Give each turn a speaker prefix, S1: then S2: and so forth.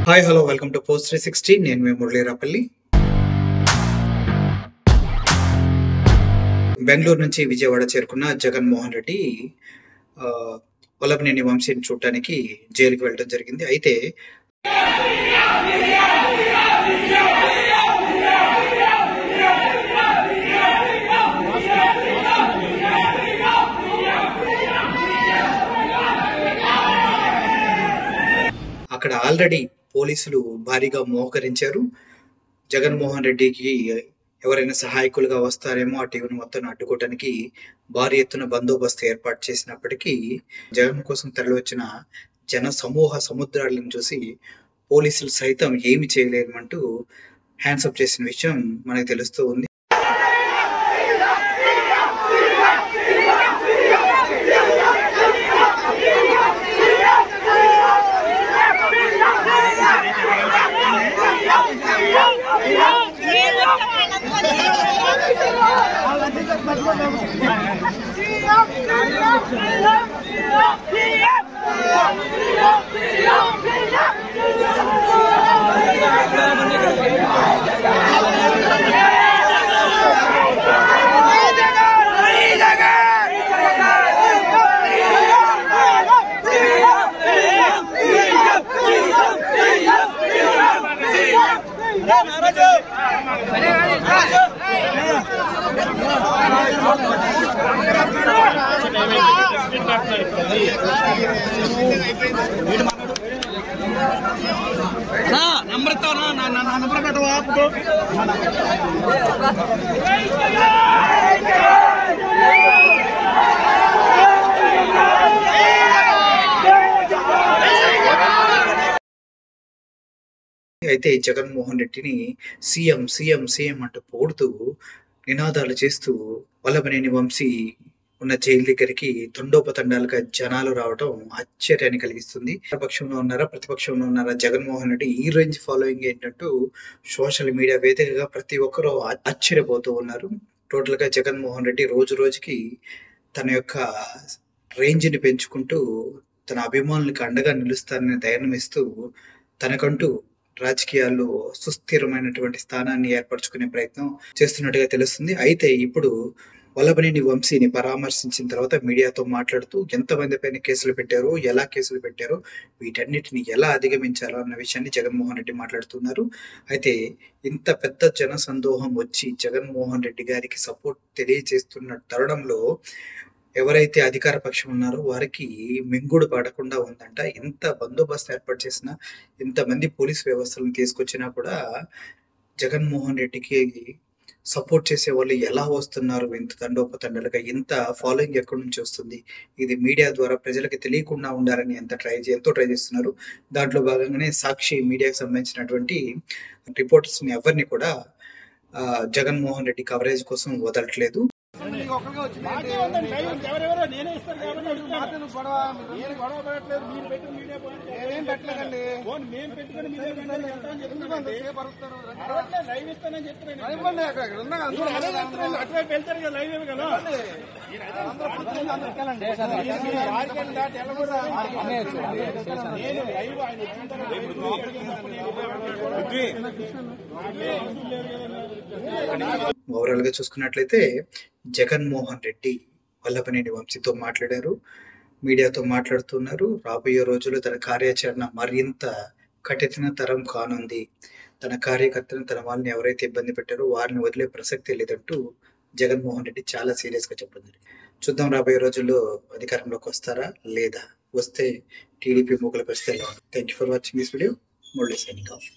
S1: Hi hello welcome to post 360. నేను మీ మురళీరాపల్లి. బెంగళూరు నుంచి విజయవాడ చేరుకున్న జగన్మోహన్ రెడ్డి వల్లభనేని వంశీని చూడటానికి జైలుకి వెళ్ళడం జరిగింది. అయితే అక్కడ ఆల్రెడీ పోలీసులు భారీగా మోహకరించారు. జగన్మోహన్ రెడ్డికి ఎవరైనా సహాయకులుగా వస్తారేమో ఆ టీవీని మొత్తం అడ్డుకోవడానికి భారీ ఎత్తున బందోబస్తు ఏర్పాటు చేసినప్పటికీ జగన్ కోసం తరలివచ్చిన జన సమూహ సముద్రాలను చూసి పోలీసులు సైతం ఏమి చేయలేమంటూ హ్యాండ్సప్ చేసిన విషయం మనకు తెలుస్తూ ఉంది. అయితే జగన్మోహన్ రెడ్డిని సీఎం సీఎం సీఎం అంటూ పొగుడుతూ నినాదాలు చేస్తూ వల్లభనేని వంశీ ఉన్న జైలు దగ్గరికి తండోపతండాలుగా జనాలు రావడం ఆశ్చర్యాన్ని కలిగిస్తుంది. పక్షంలో ఉన్నారా ప్రతిపక్షంలో ఉన్నారా జగన్మోహన్ రెడ్డి ఈ రేంజ్ ఫాలోయింగ్ ఏంటంటూ సోషల్ మీడియా వేదికగా ప్రతి ఒక్కరూ ఆశ్చర్యపోతూ ఉన్నారు. టోటల్ గా జగన్మోహన్ రెడ్డి రోజు రోజుకి తన యొక్క రేంజ్ ని పెంచుకుంటూ తన అభిమానులకు అండగా నిలుస్తానని ధైర్యం ఇస్తూ తనకంటూ రాజకీయాల్లో సుస్థిరమైనటువంటి స్థానాన్ని ఏర్పరచుకునే ప్రయత్నం చేస్తున్నట్టుగా తెలుస్తుంది. అయితే ఇప్పుడు వల్లభనేని వంశీని పరామర్శించిన తర్వాత మీడియాతో మాట్లాడుతూ ఎంతమంది పైన కేసులు పెట్టారో, ఎలా కేసులు పెట్టారో, వీటన్నిటిని ఎలా అధిగమించాలో అన్న విషయాన్ని జగన్మోహన్ రెడ్డి మాట్లాడుతున్నారు. అయితే ఇంత పెద్ద జన సందోహం వచ్చి జగన్మోహన్ రెడ్డి గారికి సపోర్ట్ తెలియజేస్తున్న తరుణంలో ఎవరైతే అధికార పక్షం ఉన్నారో వారికి మింగుడు పడకుండా ఉందంట. ఎంత బందోబస్తు ఏర్పాటు చేసినా, ఇంతమంది పోలీస్ వ్యవస్థలను తీసుకొచ్చినా కూడా జగన్మోహన్ రెడ్డికి సపోర్ట్ చేసే వాళ్ళు ఎలా వస్తున్నారు? ఇంత తండోపతండాలుగా ఇంత ఫాలోయింగ్ ఎక్కడి నుంచి వస్తుంది? ఇది మీడియా ద్వారా ప్రజలకు తెలియకుండా ఉండాలని ఎంతో ట్రై చేస్తున్నారు. దాంట్లో భాగంగానే సాక్షి మీడియాకు సంబంధించినటువంటి రిపోర్టర్స్ ని ఎవరిని కూడా జగన్మోహన్ రెడ్డి కవరేజ్ కోసం వదలట్లేదు. ఓవరాల్ గా చూసుకున్నట్లయితే జగన్మోహన్ రెడ్డి వల్లభనేని వంశీతో మాట్లాడారు, మీడియాతో మాట్లాడుతున్నారు. రాబోయే రోజుల్లో తన కార్యాచరణ మరింత కఠినతరం కానుంది. తన కార్యకర్తలను, తన వాళ్ళని ఎవరైతే ఇబ్బంది పెట్టారో వారిని వదిలే ప్రసక్తి లేదంటూ జగన్మోహన్ రెడ్డి చాలా సీరియస్ గా చెప్పడం జరిగింది. చూద్దాం రాబోయే రోజుల్లో అధికారంలోకి వస్తారా లేదా, వస్తే టీడీపీ మూకల పరిస్థితి ఎలా ఉంది. Thank you for watching this video. Murali signing off.